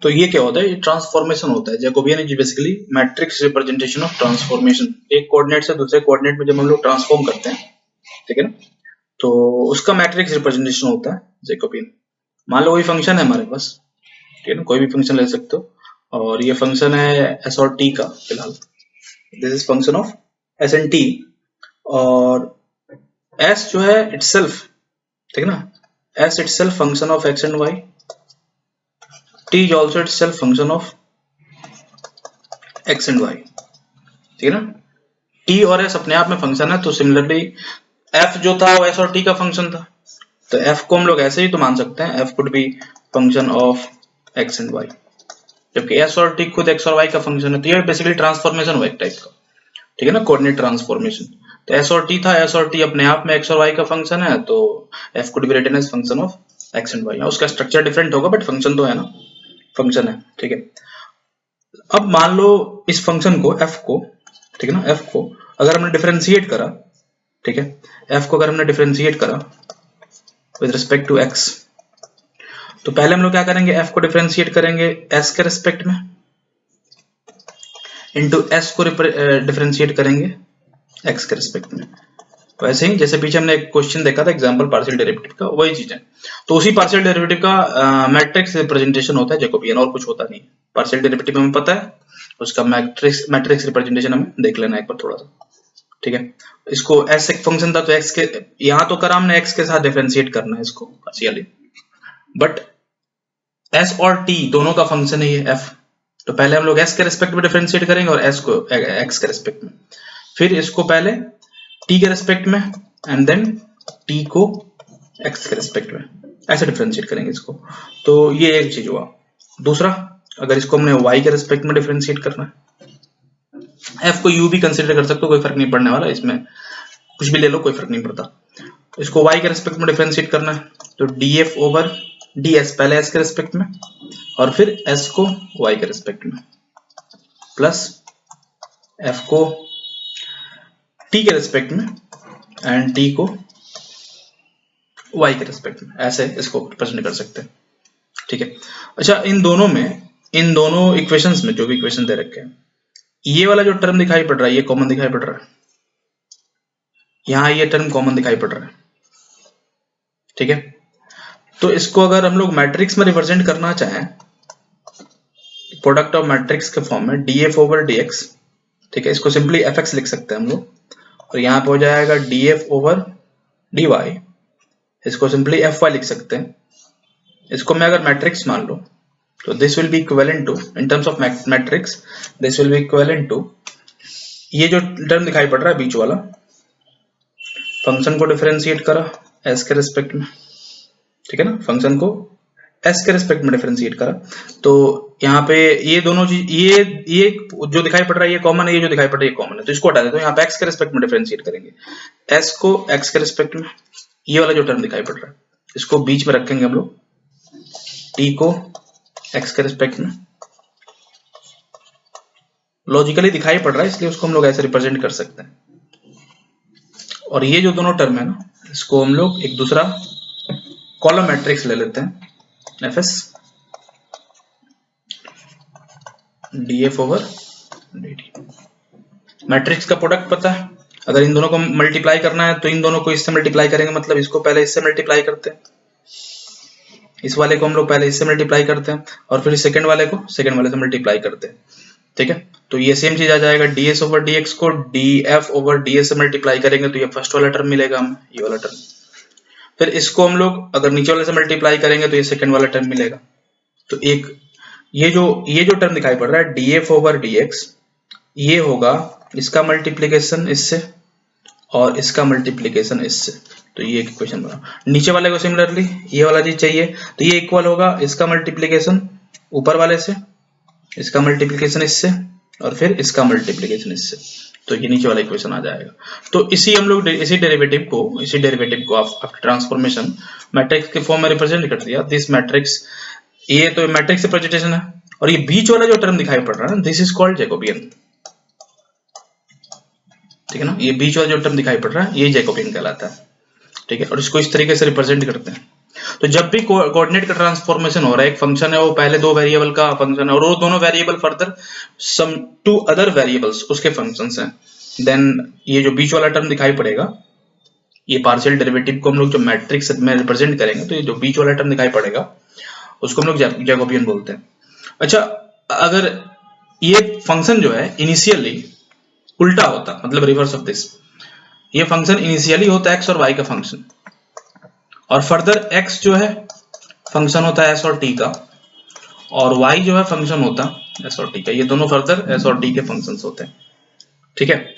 तो ये क्या होता है, ये ट्रांसफॉर्मेशन होता है। Jacobian is basically matrix representation of transformation. एक कोऑर्डिनेट से दूसरे कोऑर्डिनेट में जब हम लोग ट्रांसफॉर्म करते हैं, ठीक है ना, तो उसका मैट्रिक्स रिप्रेजेंटेशन होता है जैकोबियन। मान लो कोई फंक्शन है हमारे पास, ठीक है ना, कोई भी फंक्शन ले सकते हो, और ये फंक्शन है एस और टी का फिलहाल। This is function of S and T, और एस जो है इटसेल्फ, ठीक है ना, S itself function of X and Y, T is also itself function of X and Y, ठीक है ना। टी और एस अपने आप में फंक्शन है, तो सिमिलरली एफ जो था वो एस और टी का फंक्शन था, तो एफ को हम लोग ऐसे ही तो मान सकते हैं, F could be function of X and Y, जबकि एस और टी खुद एक्स और वाई का फंक्शन है। तो ये बेसिकली ट्रांसफॉर्मेशन हुआ एक टाइप का, ठीक है ना, कोऑर्डिनेट ट्रांसफॉर्मेशन। तो एस और टी था, एस और टी अपने आप में एक्स और वाई का फंक्शन है, तो F could be written as function of X and Y. उसका स्ट्रक्चर डिफरेंट होगा बट फंक्शन तो है ना, फंक्शन है, ठीक है। अब मान लो इस फंक्शन को एफ को, ठीक है ना, एफ को अगर हमने डिफरेंशिएट करा, ठीक है, एफ को अगर हमने डिफरेंशिएट करा विद रिस्पेक्ट टू एक्स, तो पहले हम लोग क्या करेंगे, एफ को डिफरेंशिएट करेंगे एस के रिस्पेक्ट में, इनटू एस को डिफरेंशिएट करेंगे एक्स के रिस्पेक्ट में। वैसे ही जैसे पीछे हमने एक क्वेश्चन देखा था एग्जांपल पार्शियल डेरिवेटिव का, वही चीज है। तो उसी पार्शियल डेरिवेटिव का मैट्रिक्स रिप्रेजेंटेशन होता है जैकोबियन, और कुछ होता नहीं। पार्शियल डेरिवेटिव हमें पता है, उसका मैट्रिक्स रिप्रेजेंटेशन हमें देख लेना एक बार थोड़ा सा, ठीक है। इसको एस एक फंक्शन था, तो एक्स के यहाँ तो करा हमने, एक्स के साथ डिफरेंशिएट करना है इसको पार्शियली, बट एस और टी दोनों का फंक्शन है ये एफ, तो पहले हम लोग एस के रिस्पेक्ट में डिफरेंशिएट करेंगे और एस को एक्स के रिस्पेक्ट में, फिर इसको पहले टी के रिस्पेक्ट में एंड देन टी को एक्स के रिस्पेक्ट में, ऐसे डिफरेंशिएट करेंगे इसको। तो ये एक चीज हुआ। दूसरा, अगर इसको हमने वाई के रिस्पेक्ट में डिफरेंशिएट करना है, एफ को यू भी कंसीडर कर सकते हो, कोई फर्क नहीं पड़ने वाला इसमें, कुछ भी ले लो कोई फर्क नहीं पड़ता। इसको वाई के रिस्पेक्ट में डिफरेंशिएट करना है, तो D F over d S, पहले एस के रिस्पेक्ट में और फिर एस को वाई के रिस्पेक्ट में, प्लस एफ को टी के रिस्पेक्ट में एंड टी को वाई के रिस्पेक्ट में, ऐसे इसको रिप्रेजेंट कर सकते हैं, ठीक है। अच्छा, इन दोनों इक्वेशंस में जो भी इक्वेशन दे रखे हैं, ये वाला जो टर्म दिखाई पड़ रहा है ये कॉमन दिखाई पड़ रहा है, यहां ये टर्म कॉमन दिखाई पड़ रहा है, ठीक है। तो इसको अगर हम लोग मैट्रिक्स में रिप्रेजेंट करना चाहें, प्रोडक्ट ऑफ मैट्रिक्स के फॉर्म में D F over d x, ठीक है, इसको सिंपली एफ एक्स लिख सकते हैं हम लोग, और यहाँ पे हो जाएगा D F over D Y, इसको सिंपली एफ वाई लिख सकते हैं। इसको मैं अगर मैट्रिक्स मान लो, तो this will be equivalent to, in terms of matrix this will be equivalent to, ये जो टर्म दिखाई पड़ रहा है बीच वाला, फंक्शन को डिफरेंशिएट करा एस के रिस्पेक्ट में, ठीक है ना, फंक्शन को एस के रिस्पेक्ट में डिफरेंशिएट करा, तो यहाँ पे ये दोनों चीज, ये जो दिखाई पड़ रहा है ये कॉमन है, ये जो दिखाई पड़ रहा है ये कॉमन है, तो इसको हटा देते हैं, यहाँ पे एक्स के रिस्पेक्ट में डिफरेंशिएट करेंगे, एस को एक्स के रिस्पेक्ट में, ये वाला जो टर्म दिखाई पड़ रहा है इसको बीच में रखेंगे हम लोग, टी को एक्स के रिस्पेक्ट में, लॉजिकली दिखाई पड़ रहा है इसलिए उसको हम लोग ऐसे रिप्रेजेंट कर सकते हैं। और ये जो दोनों टर्म है ना, इसको हम लोग एक दूसरा कॉलम मैट्रिक्स ले लेते हैं, F S D F over D T. Matrix का प्रोडक्ट पता है, अगर इन दोनों को मल्टीप्लाई करना है तो इन दोनों को इससे मल्टीप्लाई करेंगे, मतलब इसको पहले इससे मल्टीप्लाई करते हैं, इस वाले को हम लोग पहले इससे मल्टीप्लाई करते हैं और फिर सेकंड वाले को सेकंड वाले से मल्टीप्लाई करते हैं, ठीक है। तो ये सेम चीज आ जाएगा, d s over d x को d F over d s से मल्टीप्लाई करेंगे तो ये फर्स्ट वाला टर्म मिलेगा हमें, ये वाला टर्म। फिर इसको हम लोग अगर नीचे वाले से मल्टीप्लाई करेंगे तो ये सेकंड वाला टर्म मिलेगा। तो एक ये जो टर्म दिखाई पड़ रहा है D F over d x, ये होगा इसका मल्टीप्लीकेशन इससे और इसका मल्टीप्लीकेशन इससे, तो ये एक इक्वेशन बना। नीचे वाले को सिमिलरली ये वाला चीज चाहिए, तो ये इक्वल होगा इसका मल्टीप्लीकेशन ऊपर वाले से, इसका मल्टीप्लीकेशन इससे और फिर इसका मल्टीप्लीकेशन इससे, तो ये नीचे वाला इक्वेशन आ जाएगा। तो हम लोग इसी डेरिवेटिव को आफ्टर ट्रांसफॉर्मेशन मैट्रिक्स के फॉर्म में रिप्रेजेंट कर दिया। दिस मैट्रिक्स, ये तो मैट्रिक्स रिप्रेजेंटेशन है, और ये बीच वाला जो टर्म दिखाई पड़ रहा है दिस इज कॉल्ड जैकोबियन, ठीक है ना। ये बीच वाला जो टर्म दिखाई पड़ रहा है ये जैकोबियन कहलाता है, ठीक है। और इसको इस तरीके से रिप्रेजेंट करते हैं, तो जब भी कोऑर्डिनेट का ट्रांसफॉर्मेशन हो रहा है, एक फंक्शन है वो पहले दो वेरिएबल का फंक्शन है और वो दोनों variable further some two other variables उसके फंक्शंस हैं, देन ये जो बीच वाला टर्म दिखाई पड़ेगा, ये पार्शियल डेरिवेटिव को हम लोग जो मैट्रिक्स में रिप्रेजेंट करेंगे तो ये जो बीच वाला टर्म दिखाई पड़ेगा उसको हम लोग जैकोबियन बोलते हैं। अच्छा, अगर ये फंक्शन जो है इनिशियली उल्टा होता, मतलब रिवर्स ऑफ दिस, ये फंक्शन इनिशियली होता है एक्स और वाई का फंक्शन, और फर्दर एक्स जो है फंक्शन होता है एस और टी का, और वाई जो है फंक्शन होता है एस और टी का, ये दोनों फर्दर एस और टी के फंक्शंस होते हैं। ठीक है,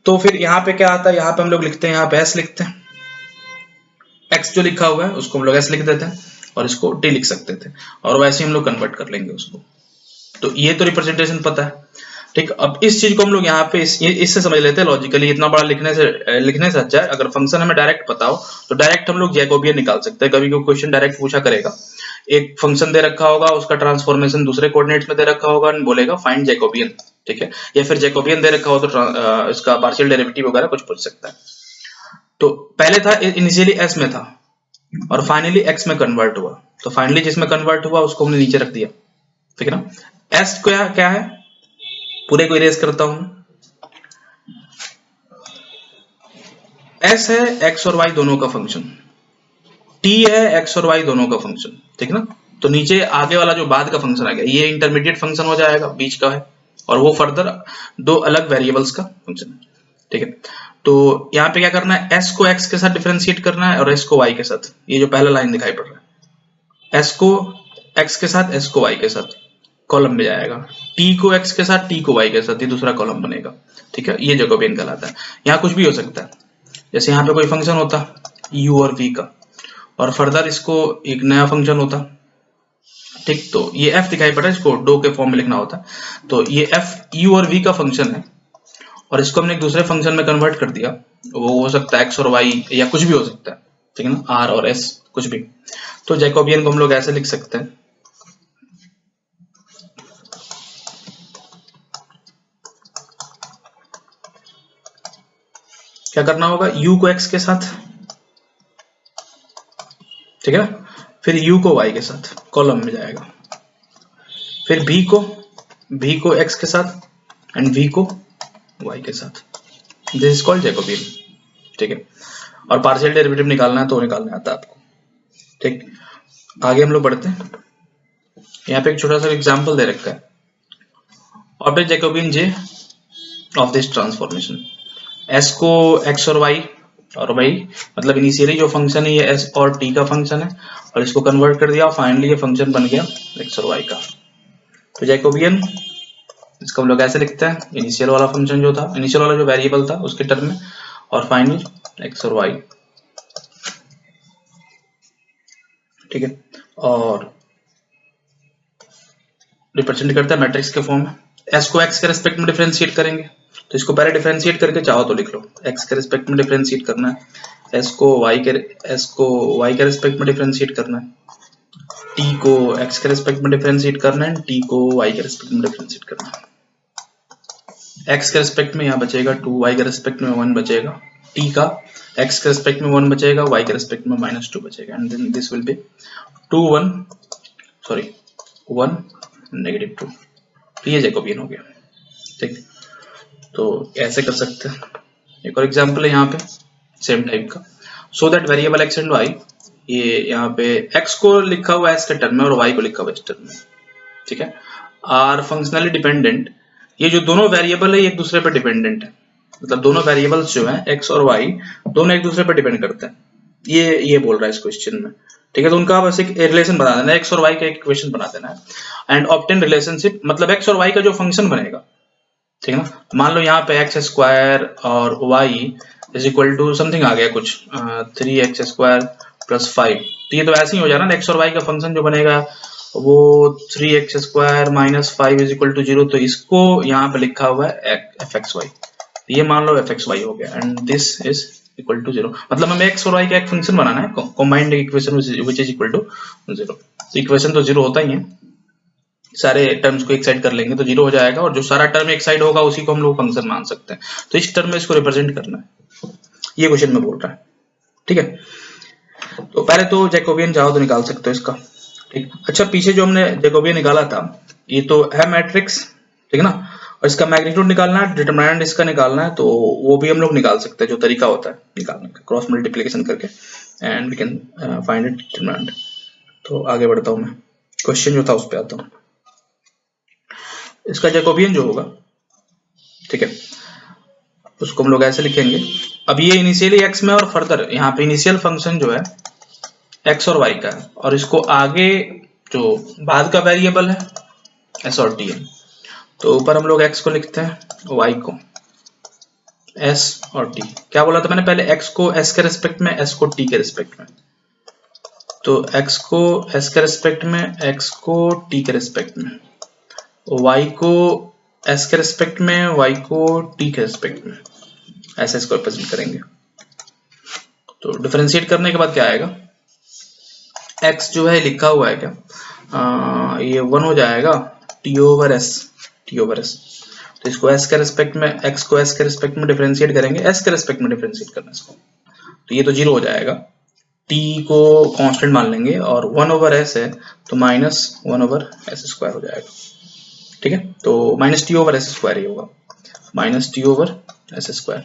तो फिर यहाँ पे क्या आता है, यहाँ पे हम लोग लिखते हैं, यहाँ पे एस लिखते हैं, एक्स जो लिखा हुआ है उसको हम लोग एस लिख देते हैं और इसको टी लिख सकते थे, और वैसे हम लोग कन्वर्ट कर लेंगे उसको। तो ये तो रिप्रेजेंटेशन पता है। ठीक, अब इस चीज को हम लोग यहाँ पे इससे समझ लेते हैं लॉजिकली, इतना बड़ा लिखने से अच्छा है अगर फंक्शन हमें डायरेक्ट पता हो तो डायरेक्ट हम लोग जैकोबियन निकाल सकते हैं। कभी कोई क्वेश्चन डायरेक्ट पूछा करेगा, एक फंक्शन दे रखा होगा, उसका ट्रांसफॉर्मेशन दूसरे कोऑर्डिनेट्स में दे रखा होगा, बोलेगा फाइंड जैकोबियन। ठीक है, या फिर जैकोबियन दे रखा हो तो इसका पार्शियल डेरिवेटिव वगैरह कुछ पूछ सकता है। तो पहले था इनिशियली एस में था और फाइनली एक्स में कन्वर्ट हुआ, तो फाइनली जिसमें कन्वर्ट हुआ उसको हमने नीचे रख दिया। ठीक है ना, एस क्या है, पूरे को इरेज करता हूं, एस है एक्स और वाई दोनों का फंक्शन, टी है एक्स और वाई दोनों का फंक्शन। ठीक ना, तो नीचे आगे वाला जो बाद का फंक्शन आ गया ये इंटरमीडिएट फंक्शन हो जाएगा, बीच का है, और वो फर्दर दो अलग वेरिएबल्स का फंक्शन है। ठीक है, तो यहाँ पे क्या करना है, एस को एक्स के साथ डिफरेंशिएट करना है और एस को वाई के साथ, ये जो पहला लाइन दिखाई पड़ रहा है, एस को एक्स के साथ एस को वाई के साथ कॉलम में जाएगा, टी को एक्स के साथ टी को वाई के साथ, ये दूसरा कॉलम बनेगा। ठीक है, ये जैकोबियन कहलाता है। यहाँ कुछ भी हो सकता है, जैसे यहाँ पे कोई फंक्शन होता u और v का, और फर्दर इसको एक नया फंक्शन होता। ठीक, तो ये f दिखाई पड़ रहा है, इसको डो के फॉर्म में लिखना होता, तो ये f u और v का फंक्शन है और इसको हमने एक दूसरे फंक्शन में कन्वर्ट कर दिया, वो हो सकता है x और y या कुछ भी हो सकता है। ठीक है ना, r और s कुछ भी, तो जैकोबियन को हम लोग ऐसे लिख सकते हैं, क्या करना होगा, u को x के साथ, ठीक है ना, फिर u को y के साथ कॉलम में जाएगा, फिर v को x के साथ एंड v को y के साथ, दिस इज कॉल्ड जैकोबियन। ठीक है, और पार्शियल डेरिवेटिव निकालना है तो निकालना आता है आपको। ठीक, आगे हम लोग बढ़ते हैं, यहाँ पे एक छोटा सा एग्जांपल दे रखा है, obtain Jacobian j of this transformation, s को x और y, और भाई मतलब इनिशियली जो फंक्शन है ये s और t का फंक्शन है और इसको कन्वर्ट कर दिया और फाइनली ये फंक्शन बन गया x और y का। तो जैकोबियन इसको हम लोग ऐसे लिखते हैं, इनिशियल वाला फंक्शन जो था, इनिशियल वाला जो वेरिएबल था उसके टर्म में, और फाइनली x और y। ठीक है, और रिप्रेजेंट करता है मैट्रिक्स के फॉर्म में, s को x के रेस्पेक्ट में डिफरेंशिएट करेंगे, तो इसको पहले डिफरेंशिएट करके चाहो तो लिख लो, x के रेस्पेक्ट में डिफरेंशिएट करना है, s को y के रेस्पेक्ट में डिफरेंशिएट करना है, t को x के रेस्पेक्ट में डिफरेंशिएट करना है, t को y के रेस्पेक्ट में डिफरेंशिएट करना है। x के रेस्पेक्ट में यहाँ बचेगा 2, y के रेस्पेक्ट में 1 बचेगा, t का x के रेस्पेक्ट में 1 बचेगा, y के रेस्पेक्ट में -2 बचेगा, and then this will be 1 -2। तो ये जैकोबियन हो गया। ठीक, तो ऐसे कर सकते हैं। एक और एग्जांपल है यहाँ पे सेम टाइप का, so that variable x and y, ये यहाँ पे x को लिखा हुआ है इसके टर्म में और y को लिखा हुआ है इस टर्म में। ठीक है, आर फंक्शनली डिपेंडेंट, ये जो दोनों वेरिएबल है ये एक दूसरे पर डिपेंडेंट है, मतलब दोनों वेरिएबल्स जो हैं x और y दोनों एक दूसरे पर डिपेंड करते हैं, ये बोल रहा है इस क्वेश्चन में। ठीक है, तो उनका बस एक रिलेशन बना देना है, x और y का एक इक्वेशन बना देना है, एंड ऑब्टेन रिलेशनशिप, मतलब x और y का जो फंक्शन बनेगा। ठीक है ना, मान लो यहाँ पे x स्क्वायर और y is equal to something आ गया कुछ 3x स्क्वायर प्लस 5, तो ये तो ऐसे ही हो जाना ना, x और y का फंक्शन जो बनेगा वो 3x square minus 5 is equal to 0, तो इसको यहाँ पे लिखा हुआ है fxy, ये मान लो fxy हो गया, and this is equal to 0, मतलब हमें x और y का एक फंक्शन बनाना है, combined equation which is equal to 0। तो इक्वेशन तो 0 होता ही है, सारे टर्म्स को एक साइड कर लेंगे तो 0 हो जाएगा, और जो सारा टर्म एक साइड होगा उसी को हम लोग फंक्शन मान सकते हैं, तो इस टर्म में इसको रिप्रेजेंट करना है, ये क्वेश्चन में बोल रहा है। ठीक है, तो पहले तो जैकोबियन चाहो तो निकाल सकते हो इसका, ठीक। अच्छा, पीछे जो हमने जैकोबियन निकाला था ये तो है मैट्रिक्स, ठीक है ना, और इसका मैग्नीट्यूड निकालना है, डिटरमिनेंट इसका निकालना है, तो वो भी हम लोग निकाल सकते हैं, जो तरीका होता है निकालने का, क्रॉस मल्टीप्लिकेशन करके, and we can find it determinant. तो आगे बढ़ता हूँ मैं, क्वेश्चन जो था उस पर आता हूँ। इसका जैकोबियन जो होगा, ठीक है, उसको हम लोग ऐसे लिखेंगे। अब ये इनिशियली x में और फर्दर यहाँ पे इनिशियल फंक्शन जो है x और y का है, और इसको आगे जो बाद का वेरिएबल है s और t है, तो ऊपर हम लोग x को लिखते हैं, y को s और t। क्या बोला था मैंने पहले, x को s के रिस्पेक्ट में, s को t के रिस्पेक्ट में, तो x को s के रिस्पेक्ट में, x को t के रिस्पेक्ट में, y को s के रिस्पेक्ट में, y को t के रिस्पेक्ट में, ऐसे इसको रिप्रेजेंट करेंगे। तो डिफरेंशिएट करने के बाद क्या आएगा, x जो है लिखा हुआ है क्या, ये 1 हो जाएगा t ओवर s, तो इसको s के रिस्पेक्ट में, x को s के रिस्पेक्ट में डिफरेंशिएट करेंगे, s के रिस्पेक्ट में डिफरेंशिएट करना इसको, तो ये तो 0 हो जाएगा, t को कांस्टेंट मान लेंगे, और 1 ओवर s है तो माइनस 1 ओवर s स्क्वायर हो जाएगा, ठीक है। तो minus t over s square ही होगा, minus t over s square.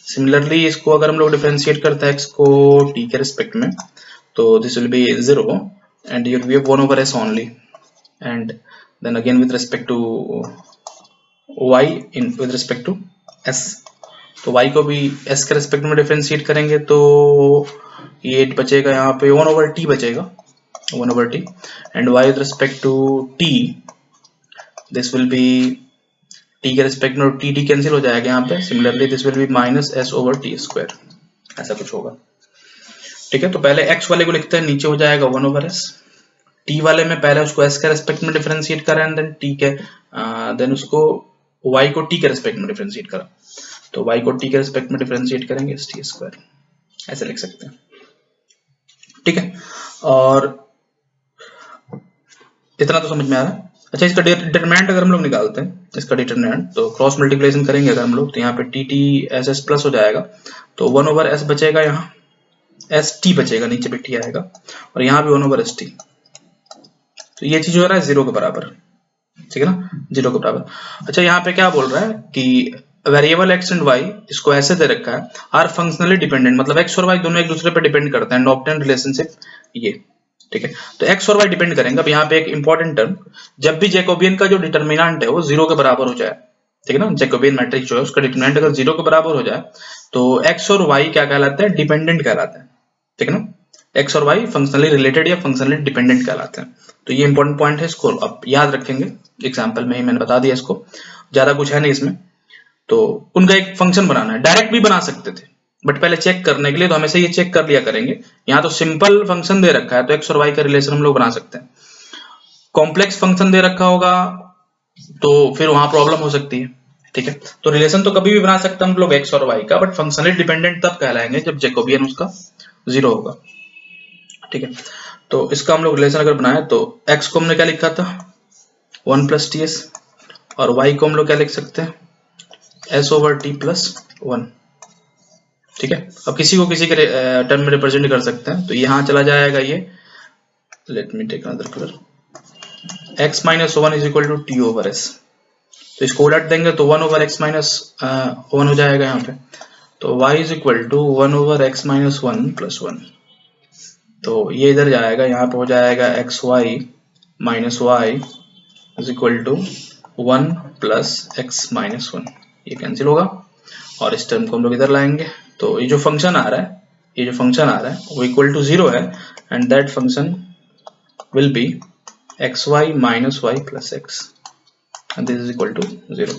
Similarly इसको अगर हम लोग डिफरेंशिएट करते हैं x को t के रिस्पेक्ट में, तो this will be 0 and you will be 1 over s only, and then again with respect to y in with respect to s, तो y को भी s के रिस्पेक्ट में डिफरेंशिएट करेंगे, तो ये बचेगा यहाँ पे 1 ओवर t बचेगा, 1 over t, and y with respect to t this will be, t के रिस्पेक्ट में t कैंसिल हो जाएगा यहाँ पे, similarly this will be minus s over t square, ऐसा कुछ होगा, ठीक है। तो पहले x वाले को लिखते हैं, नीचे हो जाएगा 1 ओवर s, t वाले में पहले उसको s के रिस्पेक्ट में डिफरेंशिएट करा, एंड देन t के देन उसको y को t के रिस्पेक्ट में डिफरेंशिएट करा, तो y को t के रिस्पेक्ट में डिफरेंशिएट करेंगे st स्क्वायर, ऐसे लिख सकते हैं, ठीक है। और इतना तो समझ में आ रहा है। अच्छा, इसका डिटरमिनेंट अगर हम लोग निकालते हैं, इसका डिटरमिनेंट, तो क्रॉस मल्टीप्लिकेशन करेंगे अगर हम लोग, तो यहाँ पे T T S S plus हो जाएगा, तो 1 ओवर एस बचेगा, यहाँ एस टी बचेगा, नीचे भी टी आएगा, और यहाँ भी 1 ओवर एस टी, तो ये चीज हो रहा है 0 के बराबर, ठीक है ना, 0 के बराबर। अच्छा, यहाँ पे क्या बोल रहा है कि वेरिएबल एक्स एंड वाई, इसको ऐसे दे रखा है, आर फंक्शनली डिपेंडेंट, मतलब एक्स और वाई दोनों एक दूसरे पर डिपेंड करते हैं, एंड ऑब्टेन रिलेशनशिप ये, ठीक है। तो x और y डिपेंड करेंगे। अब यहाँ पे एक इंपॉर्टेंट टर्म, जब भी जैकोबियन का जो डिटरमिनेंट है वो 0 के बराबर हो जाए, ठीक है ना, जैकोबियन मैट्रिक्स जो है उसका डिटरमिनेंट अगर 0 के बराबर हो जाए, तो x और y क्या कहलाते हैं, डिपेंडेंट कहलाते हैं, ठीक है ना, x और y फंक्शनली रिलेटेड या फंक्शनली डिपेंडेंट कहलाते हैं। तो ये इंपॉर्टेंट पॉइंट है, इसको अब याद रखेंगे, एग्जाम्पल में ही मैंने बता दिया इसको, ज्यादा कुछ है नहीं इसमें। तो उनका एक फंक्शन बनाना है, डायरेक्ट भी बना सकते थे, बट पहले चेक करने के लिए तो हमेशा ये चेक कर लिया करेंगे। यहाँ तो सिंपल फंक्शन दे रखा है, तो एक्स और वाई का रिलेशन हम लोग बना सकते हैं। कॉम्प्लेक्स फंक्शन दे रखा होगा तो फिर वहां प्रॉब्लम हो सकती है, ठीक है। तो रिलेशन तो कभी भी बना सकते हैं हम लोग एक्स और वाई का, बट फंक्शनली डिपेंडेंट तब कहलाएंगे जब जैकोबियन उसका 0 होगा, ठीक है। तो इसका हम लोग रिलेशन अगर बनाए, तो एक्स को हमने क्या लिखा था 1 प्लस टी एस, और वाई को हम लोग क्या लिख सकते हैं एस ओवर टी प्लस 1, ठीक है। अब किसी को किसी के टर्म में रिप्रेजेंट कर सकते हैं, तो यहां चला जाएगा ये, let me take another colour, x minus 1 is equal to T over S, तो इसको उलट देंगे तो 1 ओवर x माइनस 1 हो जाएगा यहाँ पे, तो y is equal to 1 over x minus 1 plus 1, तो ये इधर जाएगा, यहाँ पे हो जाएगा X Y minus Y is equal to 1 plus x minus 1, ये कैंसिल होगा, और इस टर्म को हम लोग इधर लाएंगे, तो ये जो फंक्शन आ रहा है, वो इक्वल टू 0 है, and that function will be X Y minus Y plus X, and this is equal to 0।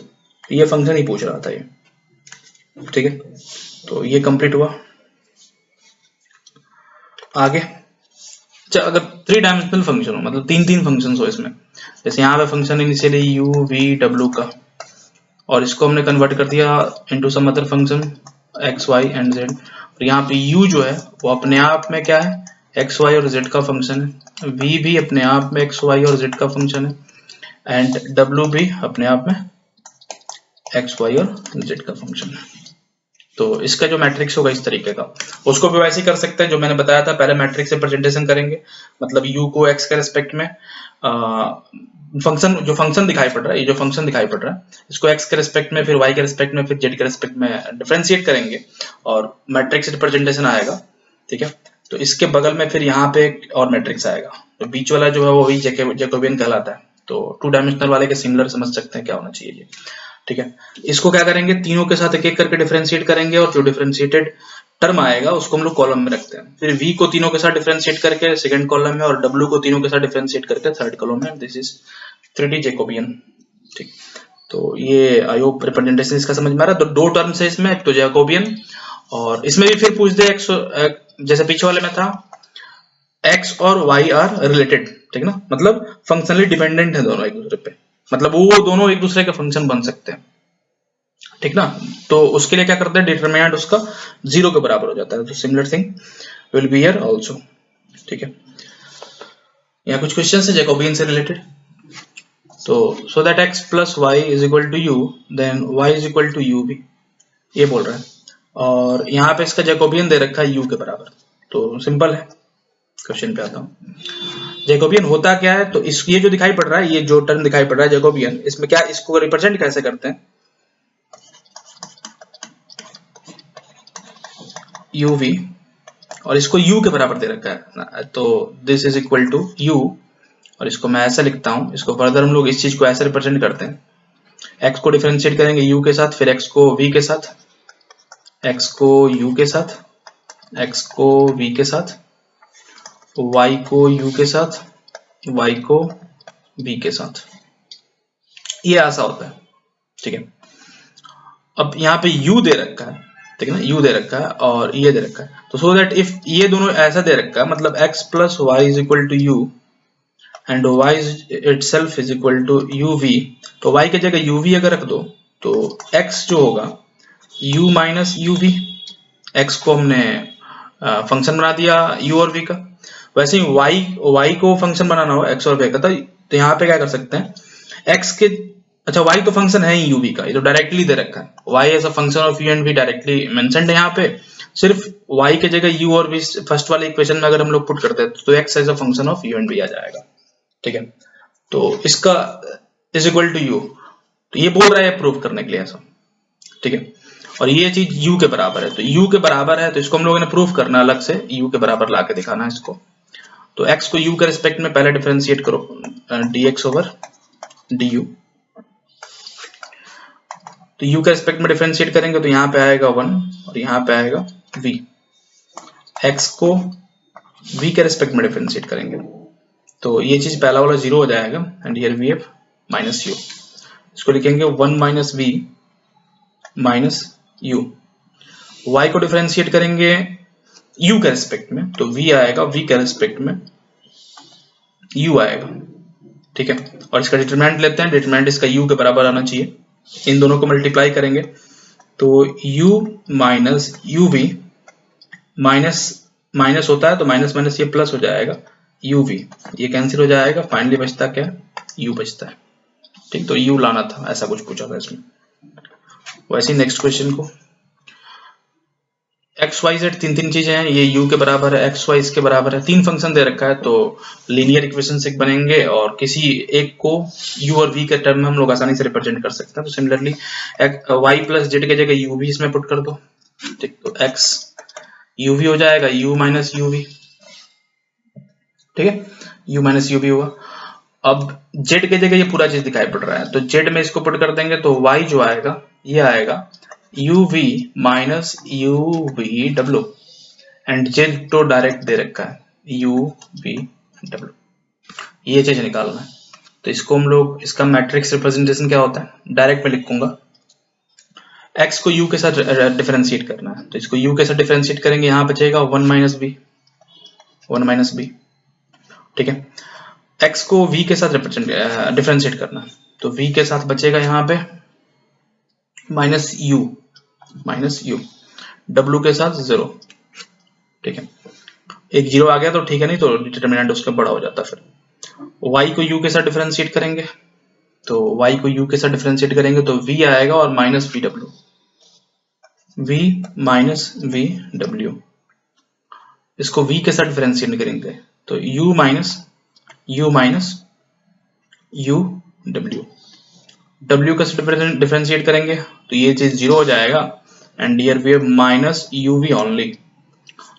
ये फंक्शन ही पूछ रहा था ये, ठीक है। तो ये कंप्लीट हुआ। आगे अगर 3 डायमेंशनल फंक्शन हो, मतलब 3 फंक्शन हो इसमें, जैसे यहाँ पे function initially u v w का, और इसको हमने कन्वर्ट कर दिया into some other function x y and z, और यहाँ पे u जो है वो अपने आप में क्या है x y और z का फंक्शन है, v भी अपने आप में x y और z का फंक्शन है, एंड w भी अपने आप में x y और z का फंक्शन है, तो इसका जो मैट्रिक्स होगा इस तरीके का, उसको भी वैसे ही कर सकते हैं जो मैंने बताया था, पहले मैट्रिक्स से प्रेजेंटेशन करेंगे, मतलब u को x के रिस्पेक्ट में फंक्शन, जो फंक्शन दिखाई पड़ रहा है, ये जो फंक्शन दिखाई पड़ रहा है, इसको x के रिस्पेक्ट में, फिर y के रिस्पेक्ट में, फिर z के रिस्पेक्ट में डिफरेंशिएट करेंगे और मैट्रिक्स रिप्रेजेंटेशन आएगा। ठीक है, तो इसके बगल में फिर यहाँ पे एक और मैट्रिक्स आएगा, तो बीच वाला जो है वो वही जैकोबियन कहलाता है। तो 2 डायमेंशनल वाले के सिमिलर समझ सकते हैं क्या होना चाहिए ये। ठीक है, इसको क्या करेंगे, तीनों के साथ एक एक करके डिफरेंशिएट करेंगे और जो डिफरेंशिएटेड टर्म आएगा उसको हम लोग कॉलम में रखते हैं, फिर v को तीनों के साथ डिफरेंशिएट करके सेकंड कॉलम में और w को तीनों के साथ डिफरेंशिएट करके थर्ड कॉलम में। This is 3D Jacobian. ठीक, तो ये आई होप रिप्रेजेंटेशन इसका समझ में आ रहा है। तो 2 टर्म्स है इसमें, एक तो जैकोबियन, और इसमें भी फिर पूछ दे x, जैसे पीछे वाले में था x और y आर रिलेटेड। ठीक ना, मतलब फंक्शनली डिपेंडेंट है दोनों एक दूसरे पे, मतलब वो दोनों एक दूसरे के फंक्शन बन सकते हैं। ठीक ना, तो उसके लिए क्या करते हैं, डिटरमिनेंट उसका 0 के बराबर हो जाता है। तो similar thing will be here also. ठीक है, यहाँ कुछ क्वेश्चन है जैकोबियन से रिलेटेड। तो so that x plus Y is equal to U, then y is equal to U भी, ये बोल रहा है, और यहाँ पे इसका जैकोबियन दे रखा है u के बराबर। तो सिंपल है, क्वेश्चन पे आता हूँ। जैकोबियन होता क्या है, तो इस ये जो दिखाई पड़ रहा है, ये जो टर्म दिखाई पड़ रहा है जैकोबियन, इसमें क्या, इसको रिप्रेजेंट कैसे करते हैं, uv, और इसको u के बराबर दे रखा है, तो this is equal to u, और इसको मैं ऐसा लिखता हूं। इसको फर्दर हम लोग इस चीज को ऐसे रिप्रेजेंट करते हैं, x को डिफरेंशिएट करेंगे u के साथ, फिर x को v के साथ, x को u के साथ, x को v के साथ, y को u के साथ, y को v के साथ, ये ऐसा होता है। ठीक है, अब यहाँ पे u दे रखा है, ठीक है ना, u दे रखा है और ये दे रखा है, तो सो दैट इफ ये दोनों ऐसा दे रखा है, मतलब x plus Y is equal to U and y itself is equal to uv, तो y की जगह uv अगर रख दो तो x जो होगा u माइनस uv, x को हमने फंक्शन बना दिया u और v का। वैसे ही y को फंक्शन बनाना हो x और v का, तो यहाँ पे क्या कर सकते हैं, x के, अच्छा y तो फंक्शन है ही uv का, ये तो डायरेक्टली दे रखा है, y as a function of u and v directly mentioned है यहाँ पे। सिर्फ y की जगह u और v फर्स्ट वाले इक्वेशन में अगर हम लोग पुट करते हैं तो x as a function of u and v आ जाएगा। ठीक है, तो इसका इज इक्वल टू u, तो ये बोल रहा है प्रूव करने के लिए ऐसा। ठीक है, और ये चीज u के बराबर है, तो u के बराबर है तो इसको हम लोगों ने प्रूव करना अलग से, u के बराबर ला के दिखाना है इसको। तो x को u के रिस्पेक्ट में पहले डिफरेंशिएट करो, dx ओवर du, तो u के रिस्पेक्ट में डिफरेंशिएट करेंगे तो यहाँ पे आएगा 1 और यहाँ पे आएगा v। x को v के रिस्पेक्ट में डिफरेंशिएट करेंगे तो ये चीज पहला वाला 0 हो जाएगा and here we have minus u, इसको लिखेंगे 1 minus v minus u। y को डिफरेंशिएट करेंगे u के रिस्पेक्ट में तो v आएगा, v के रिस्पेक्ट में u आएगा। ठीक है, और इसका डिटरमिनेंट लेते हैं, डिटरमिनेंट इसका u के बराबर आना चाहिए, इन दोनों को मल्टीप्लाई करेंगे तो u minus uv, minus minus होता है तो माइनस माइनस ये प्लस हो जाएगा uv, ये कैंसिल हो जाएगा, फाइनली बचता क्या, u बचता है। ठीक, तो u लाना था, ऐसा कुछ पूछा था इसमें। वैसे ही नेक्स्ट क्वेश्चन को, एक्स वाई जेड तीन चीजें हैं, ये u के बराबर है, एक्स वाई इसके बराबर है, 3 फंक्शन दे रखा है तो लीनियर इक्वेशन से बनेंगे और किसी एक को u और v के टर्म में हम लोग आसानी से रिप्रेजेंट कर सकते हैं। तो सिमिलरली y प्लस जेड की जगह u भी इसमें पुट कर दो। ठीक, तो x uv हो जाएगा u माइनस uv। ठीक है, u माइनस uv हुआ। अब z की जगह ये पूरा चीज दिखाई पड़ रहा है तो z में इसको पुट कर देंगे तो y जो आएगा ये आएगा uv minus uvw and z तो डायरेक्ट दे रखा है uvw, ये चीज निकालना है। तो इसको हम लोग, इसका मैट्रिक्स रिप्रेजेंटेशन क्या होता है, डायरेक्ट में लिखूंगा, x को u के साथ डिफरेंशिएट करना है तो इसको u के साथ डिफरेंशिएट करेंगे, यहाँ बचेगा 1 माइनस b, 1 माइनस b। ठीक है, x को v के साथ डिफरेंशिएट करना है तो v के साथ बचेगा यहाँ पे माइनस u, w के साथ 0। ठीक है, एक 0 आ गया तो ठीक है, नहीं तो डिटरमिनेंट उसका बड़ा हो जाता। फिर y को u के साथ डिफरेंशिएट करेंगे तो y को u के साथ डिफरेंशिएट करेंगे तो v आएगा और minus vw, v minus V W, इसको v के साथ डिफरेंशिएट करेंगे तो u minus u W, w का साथ डिफरेंशिएट करेंगे तो ये चीज 0 हो जाएगा and here we have minus uv only.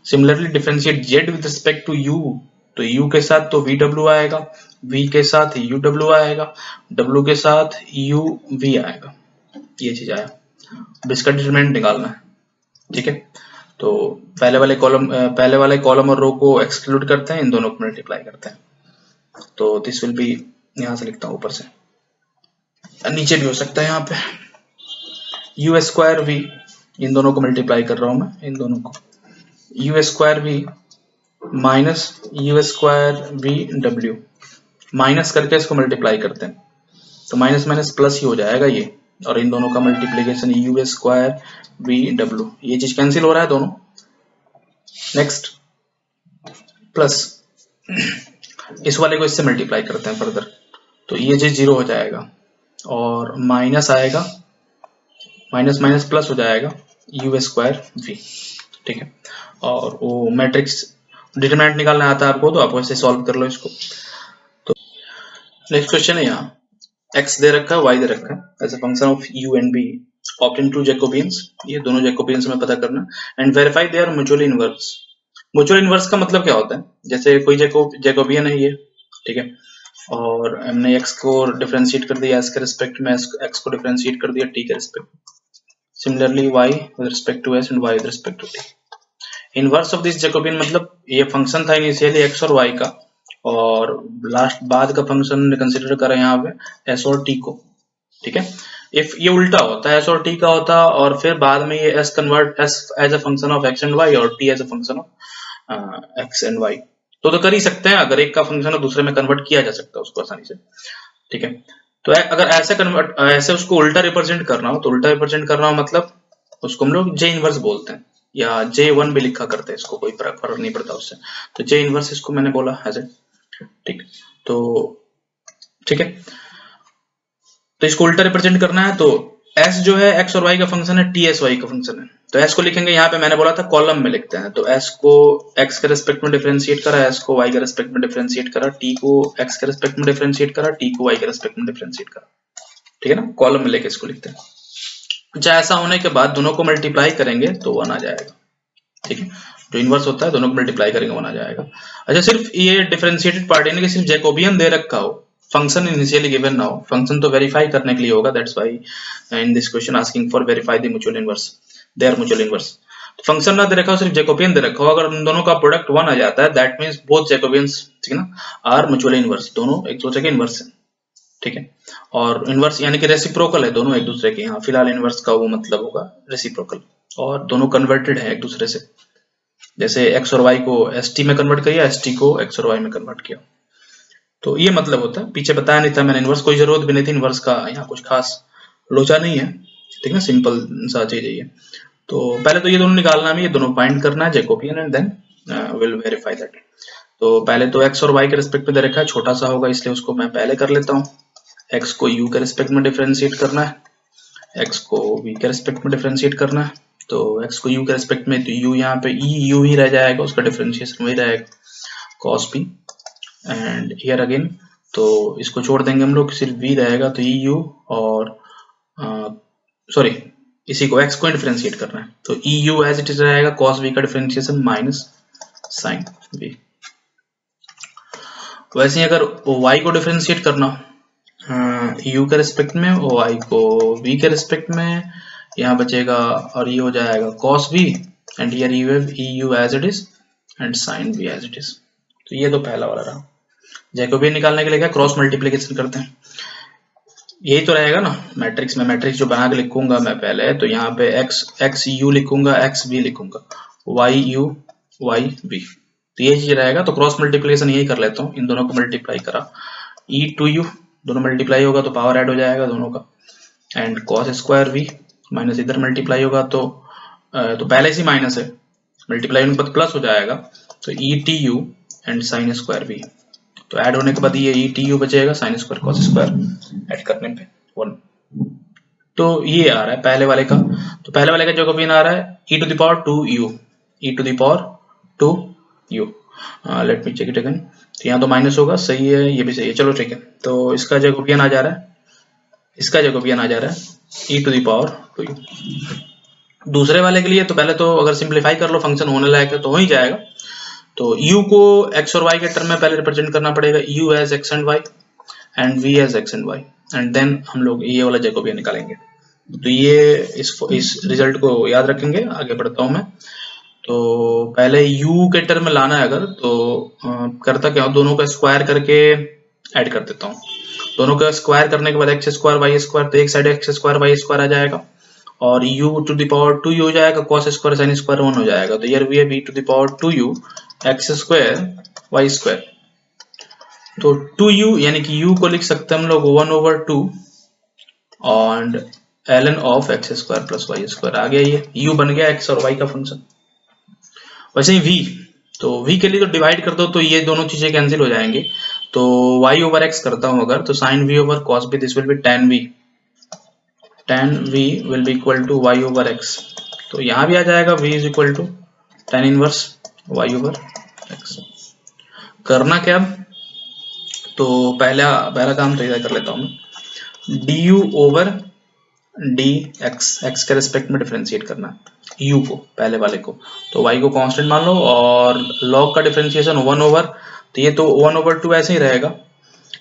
Similarly differentiate z with respect to u, तो u के साथ तो vw आएगा, v के साथ uw आएगा, w के साथ uv आएगा, ये चीज आया। अब इसका डिटरमिनेंट निकालना है, ठीक है। तो पहले वाले कॉलम और रो को एक्सक्लूड करते हैं, इन दोनों को मल्टीप्लाई करते हैं। तो दिस विल बी, यहां से लिखता हूं ऊपर से, नीचे भी हो सकता है यहाँ पे, यू स्क्वायर वी, इन दोनों को मल्टीप्लाई कर रहा हूं मैं, इन दोनों को, U square V minus U square V W, minus करके इसको मल्टीप्लाई करते हैं तो माइनस माइनस प्लस ही हो जाएगा ये, और इन दोनों का multiplication you square V W, ये चीज कैंसिल हो रहा है दोनों। नेक्स्ट प्लस इस वाले को इससे मल्टीप्लाई करते हैं फर्दर, तो ये चीज 0 हो जाएगा और माइनस आएगा, माइनस माइनस प्लस हो जाएगा यू स्क्वायर वी, ठीक है। और वो मैट्रिक्स डिटरमिनेंट निकालना आता है आपको, तो आप वैसे सॉल्व कर लो इसको। तो नेक्स्ट क्वेश्चन है, यहाँ x दे रखा है, y दे रखा है, as a function of u and b obtain two Jacobians, ये दोनों जैकोबियंस हमें पता करना and verify they are mutually inverse. Mutual inverse का मतलब क्या होता है, जैसे कोई जैकोबियन है ये, ठीक है, और हमने x को डिफरेंशिएट कर दिया s के रिस्पेक्ट में, x को डिफरेंशिएट कर दिया t के रिस्पेक्ट में, similarly y with respect to s and y with respect to t। Inverse of this Jacobian मतलब ये फंक्शन था इनिशियली x और y का, और लास्ट बाद का फंक्शन कंसीडर करा यहाँ पे s और t को, ठीक है। इफ ये उल्टा होता है, s और t का होता और फिर बाद में ये s convert s as a function of x and y और t as a function of x and y, तो कर ही सकते हैं, अगर एक का फंक्शन है दूसरे में कन्वर्ट किया जा सकता है उसको आसानी से, ठीक है। तो अगर ऐसे उसको उल्टा रिप्रेजेंट करना हो, तो उल्टा रिप्रेजेंट करना हो मतलब उसको हम लोग जे इनवर्स बोलते हैं, या J1 भी लिखा करते हैं, इसको कोई फर्क नहीं पड़ता उससे, तो J इनवर्स इसको मैंने बोला एज ए, ठीक। तो ठीक है, तो इसको उल्टा रिप्रेजेंट करना है, तो S जो है x और y का फंक्शन है, t s y का फंक्शन है, तो S को लिखेंगे यहाँ पे, मैंने बोला था कॉलम में लिखते हैं, तो S को x के रेस्पेक्ट में डिफरेंशिएट करा, S को y के रेस्पेक्ट में डिफरेंशिएट करा, t को x के रेस्पेक्ट में डिफरेंशिएट करा, t को y के रेस्पेक्ट में डिफरेंशिएट करा, ठीक है ना, कॉलम में लेके इसको लिखते हैं। अच्छा, ऐसा होने के बाद दोनों को मल्टीप्लाई करेंगे तो 1 आ जाएगा, ठीक है, जो इनवर्स होता है दोनों को मल्टीप्लाई करेंगे 1 आ जाएगा। अच्छा, सिर्फ ये डिफरेंशिएटेड पार्ट यानी कि सिर्फ जैकोबियन दे रखा हो, फंक्शन इनिशियली गिवन ना हो, फंक्शन तो वेरीफाई करने के लिए होगा, that's why in this question asking for verify the mutual inverse, they are mutual inverse. Function ना दे रखा हो, सिर्फ जैकोबियन दे रखा हो, अगर उन दोनों का प्रोडक्ट 1 आ जाता है, दैट मींस बोथ जैकोबियंस, ठीक है ना, आर म्यूचुअल इनवर्स, दोनों एक दूसरे के इनवर्स है, ठीक है। और इनवर्स यानी कि रेसिप्रोकल है दोनों एक दूसरे के, यहाँ फिलहाल इनवर्स का वो मतलब होगा रेसिप्रोकल, और दोनों कन्वर्टेड है एक दूसरे से, जैसे x और y को st में कन्वर्ट किया, st को x और y में कन्वर्ट किया, तो ये मतलब होता है। पीछे बताया नहीं था मैंने, इनवर्स कोई जरूरत भी नहीं थी, इनवर्स का यहाँ कुछ खास लोचा नहीं है, ठीक है, सिंपल सा चीज है ये। तो पहले तो ये दोनों निकालना है, ये दोनों फाइंड करना है Jacobian and then will verify that. तो पहले तो x और y के रिस्पेक्ट में दे रखा है, छोटा सा होगा इसलिए उसको मैं पहले कर लेता हूँ। x को u के रिस्पेक्ट में डिफरेंशिएट करना है, x को v के रिस्पेक्ट में डिफरेंशिएट करना है, तो x को u के रिस्पेक्ट में, तो u यहाँ पे u ही रह जाएगा, उसका डिफरेंशिएशन वही रहेगा cos p, and here again तो इसको छोड़ देंगे हम लोग, सिर्फ v रहेगा, तो eu और सॉरी इसी को x को डिफरेंशिएट करना है, तो eu एज इट इज रहेगा, cos v का डिफरेंशिएशन माइनस sin v। वैसे ही अगर y को डिफरेंशिएट करना u के रिस्पेक्ट में, y को v के रिस्पेक्ट में, यहाँ बचेगा और ये हो जाएगा cos v and here eu as it is and sin v as it is. तो ये तो पहला वाला रहा। जैकोबियन निकालने के लिए क्या क्रॉस मल्टीप्लिकेशन करते हैं, यही तो रहेगा ना मैट्रिक्स में। मैट्रिक्स जो बना के लिखूंगा मैं पहले, तो यहाँ पे x u लिखूंगा, x v लिखूंगा, y u y v, तो ये चीज रहेगा। तो क्रॉस मल्टीप्लिकेशन यही कर लेता हूँ, इन दोनों को मल्टीप्लाई करा, e टू u दोनों मल्टीप्लाई होगा तो पावर ऐड हो जाएगा दोनों का, and cos square v minus इधर मल्टीप्लाई होगा, तो पहले से माइनस है, मल्टीप्लाई होने के बाद प्लस हो जाएगा, तो e t u and sin square v, तो ऐड होने के बाद ये e t u बचेगा, sin square cos square add करने पे 1। तो ये आ रहा है पहले वाले का, तो पहले वाले का जैकोबियन आ रहा है e to the power 2u, e to the power 2u। Let me check it again. तो यहाँ तो माइनस होगा, सही है, ये भी सही है, चलो ठीक है। तो इसका जैकोबियन आ जा रहा है, इसका जैकोबियन आ जा रहा है e to the power 2u। दूसरे वाले के लिए तो पहले तो अगर सिंप्लीफाई कर लो, फंक्शन होने लायक है तो हो ही जाएगा। तो u को x और y के टर्म में पहले रिप्रेजेंट करना पड़ेगा, u as x and y and v as x and y, and then हम लोग ये वाला जैकोबियन निकालेंगे। तो ये इस रिजल्ट को याद रखेंगे। आगे बढ़ता हूं मैं। तो पहले u के टर्म में लाना है अगर, तो करता क्या हूं, दोनों का स्क्वायर करके ऐड कर देता हूं। दोनों का स्क्वायर करने के बाद एक्स स्क्वायर वाई स्क्वायर, तो एक side x square y square आ जाएगा और u to the power 2u हो जाएगा, cos स्क्वायर sin स्क्वायर 1 हो जाएगा। तो here we have e to the power 2u x square y square. तो 2u यानी कि u को लिख सकते हैं हम लोग 1/2 और ln of x square plus Y square. आ गया, ये u बन गया x और y का फंक्शन। वैसे ही v, तो v के लिए तो डिवाइड कर दो तो ये दोनों चीजें कैंसिल हो जाएंगी। तो y ओवर x करता हूं अगर, तो sin v over cos v, this will B tan v, tan v will be equal to y over x। तो यहां भी आ जाएगा v is equal to tan inverse y over x। करना क्या अब, तो पहला काम तो इधर कर लेता हूं मैं, du ओवर dx, x के रिस्पेक्ट में डिफरेंशिएट करना है u को, पहले वाले को। तो y को कांस्टेंट मान लो और log का डिफरेंशिएशन 1 ओवर, तो ये तो 1/2 ऐसे ही रहेगा,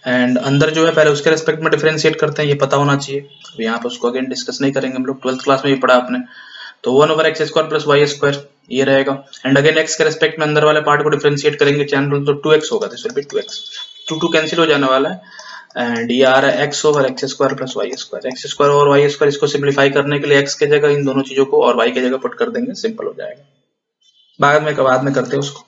एंड अंदर जो है पहले उसके रेस्पेक्ट में डिफरेंशिएट करते हैं, ये पता होना चाहिए। अब यहाँ पे उसको अगेन डिस्कस नहीं करेंगे, हम लोग 12th क्लास में भी पढ़ा आपने। तो 1 over X square plus Y square ये रहेगा, एंड अगेन एक्स के रेस्पेक्ट में अंदर वाले पार्ट को डिफरेंशिएट करेंगे, चैनल तो 2x होगा, this will B 2x, 2 cancel हो जाने वाला है, एंड ये आ रहा है X over X square plus Y square. X square और वाई स्क्वायर, इसको सिंप्लीफाई करने के लिए एक्स के जगह इन दोनों चीजों को और वाई के जगह पुट कर देंगे, सिंपल हो जाएगा। बाद में करते हैं उसको।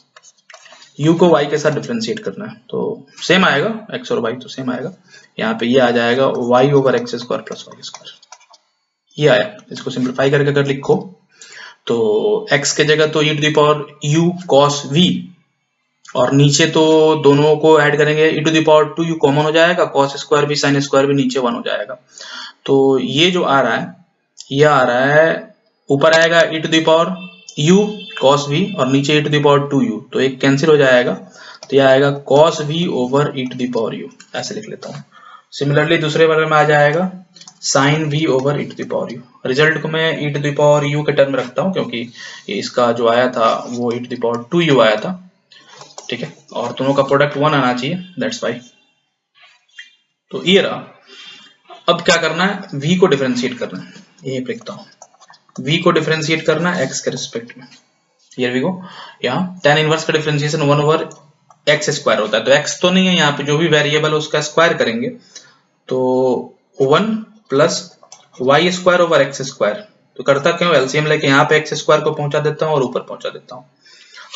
u को y के साथ डिफरेंशिएट करना है, तो सेम आएगा, x और y तो सेम आएगा। यहाँ पे ये आ जाएगा y over X square plus Y square, ये आया। इसको सिंप्लीफाई करके अगर लिखो तो x के जगह तो e to the power u cos v, और नीचे तो दोनों को ऐड करेंगे e to the power 2u common हो जाएगा, cos स्क्वायर भी sin स्क्वायर भी नीचे 1 हो जाएगा। तो ये जो आ रहा है, ये आ रहा है, ऊपर आएगा e to the power u cos v और नीचे e to the power 2u, तो एक कैंसिल हो जाएगा, तो ये आएगा cos v over e to the power u, ऐसे लिख लेता हूँ। सिमिलरली दूसरे वाले में आ जाएगा sin v over e to the power u। Result को मैं e to the power u के टर्म में रखता हूँ, क्योंकि इसका जो आया था वो e to the power 2u आया था, ठीक है, और दोनों का प्रोडक्ट 1 आना चाहिए, दैट्स वाई। तो ये रहा। अब क्या करना है, v को डिफरेंशिएट करना है, ये लिखता हूँ, v को डिफरेंशिएट करना है x के रिस्पेक्ट में। हियर वी गो, यहाँ tan इनवर्स का डिफरेंशिएशन 1 ओवर एक्स स्क्वायर होता है, तो x तो नहीं है यहाँ पे, जो भी वेरिएबल है उसका स्क्वायर करेंगे, तो 1 plus Y square over X square. तो करता क्यों, एलसीएम लेके यहाँ पे एक्स स्क्वायर को पहुंचा देता हूँ और ऊपर पहुंचा देता हूँ।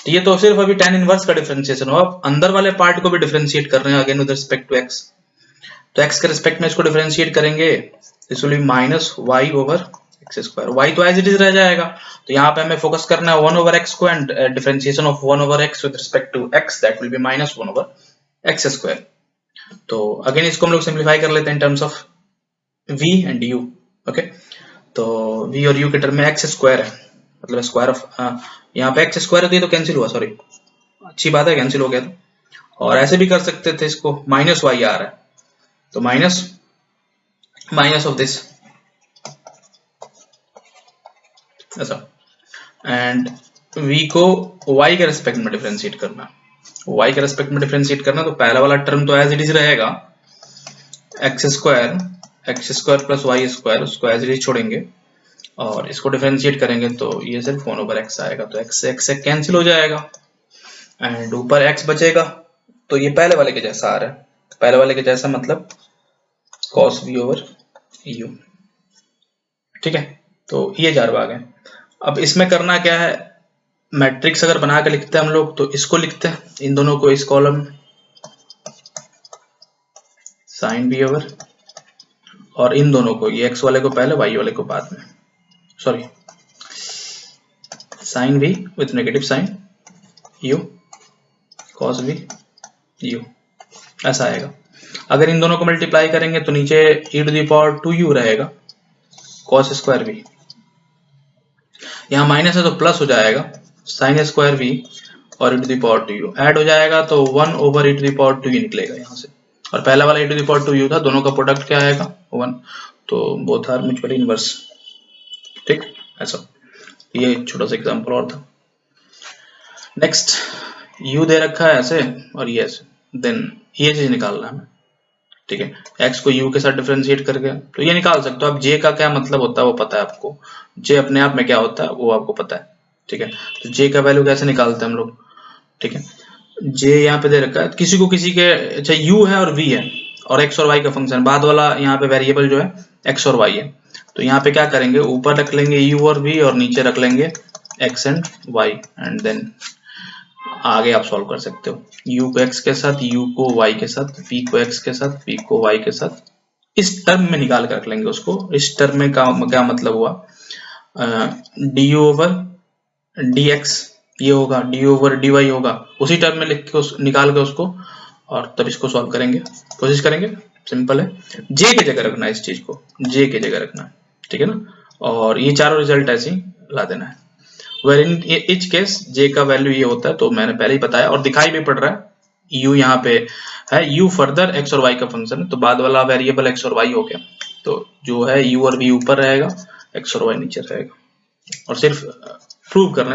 तो ये तो सिर्फ अभी tan इनवर्स का डिफरेंशिएशन हो, अब अंदर वाले पार्ट को भी डिफरेंशिएट कर रहे हैं again with respect to x। तो x के रिस्पेक्ट में इसको डिफरेंशिएट करेंगे, this will be minus Y over X square, y तो एज इट इज रह जाएगा। तो यहाँ पे हमें फोकस करना है 1 ओवर x को, and differentiation of 1 over x with respect to x, that will be minus 1 over X square. तो अगेन इसको हम लोग सिंप्लीफाई कर लेते हैं in terms of v and u, okay. तो v और u के टर्म में x स्क्वायर है, मतलब स्क्वायर ऑफ, यहाँ पे x स्क्वायर होती है तो कैंसिल हुआ, सॉरी, अच्छी बात है, कैंसिल हो गया था। और ऐसे भी कर सकते थे इसको, माइनस y आ रहा है, तो माइनस ऑफ दिस, ऐसा, एंड v को y के रेस्पेक्ट में डिफरेंशिएट करना, y के रेस्पेक्ट में डिफरेंशिएट करना, तो पहला वाला टर्म तो एज इट इज रहेगा, X square plus Y square, उसको एज इट इज छोड़ेंगे और इसको डिफरेंशिएट करेंगे, तो ये सिर्फ 1 ओवर x आएगा, तो x से कैंसिल हो जाएगा, एंड ऊपर x बचेगा। तो ये पहले वाले के जैसा आ रहा है, पहले वाले के जैसा मतलब cos v ओवर u, ठीक है। तो ये 4 भाग है। अब इसमें करना क्या है, मैट्रिक्स अगर बना के लिखते हैं हम लोग, तो इसको लिखते हैं, इन दोनों को इस कॉलम में, साइन v ओवर, और इन दोनों को, ये x वाले को पहले y वाले को बाद में, sorry, sine v with negative sine u cos v u, ऐसा आएगा। अगर इन दोनों को मल्टीप्लाई करेंगे तो नीचे e to the power 2u रहेगा, cos स्क्वायर v, यहाँ माइनस है तो प्लस हो जाएगा sin स्क्वायर v और e to the power 2u add हो जाएगा तो 1 over e to the power 2 निकलेगा यहाँ से, और पहला वाला e to the power 2u था, दोनों का प्रोडक्ट क्या आएगा 1, तो बोथ आर म्यूचुअली इनवर्स। ठीक, ऐसा ये छोटा सा एग्जांपल और था। नेक्स्ट u दे रखा है ऐसे और ये ऐसे, देन ये चीज निकालना है हमें। ठीक है, x को u के साथ डिफरेंशिएट करके तो ये निकाल सकते हो आप। j का क्या मतलब होता है वो पता है आपको, j अपने आप में क्या होता है वो आपको पता है। ठीक है, तो j का वैल्यू कैसे निकालते हैं हम लोग। ठीक है, j यहाँ पे दे रखा है, किसी को किसी के, अच्छा u है और v है और x और y का फंक्शन, बाद वाला यहाँ पे वेरिएबल जो है x और y है, तो यहाँ पे क्या करेंगे, ऊपर रख लेंगे u और v और नीचे रख लेंगे x and y, and then आगे आप सॉल्व कर सकते हो। u को x के साथ, u को y के साथ, v को x के साथ, v को y के साथ, इस टर्म में निकाल कर रख लेंगे उसको। इस टर्म में क्या मतलब हुआ, du ओवर dx ये होगा, du ओवर dy होगा, उसी टर्म में लिख के निकाल के उसको, और तब इसको सॉल्व करेंगे, कोशिश करेंगे। सिंपल है, j की जगह रखना है इस चीज को, j की जगह रखना है। ठीक है ना, और ये चारों रिजल्ट ऐसे ही ला देना है। Where in each case j का वैल्यू ये होता है, तो मैंने पहले ही बताया और दिखाई भी पड़ रहा है। u यहाँ पे है, u फर्दर x और y का फंक्शन है, तो बाद वाला वेरिएबल x और y हो गया, तो जो है u और v ऊपर रहेगा, x और y नीचे रहेगा, और सिर्फ प्रूव करना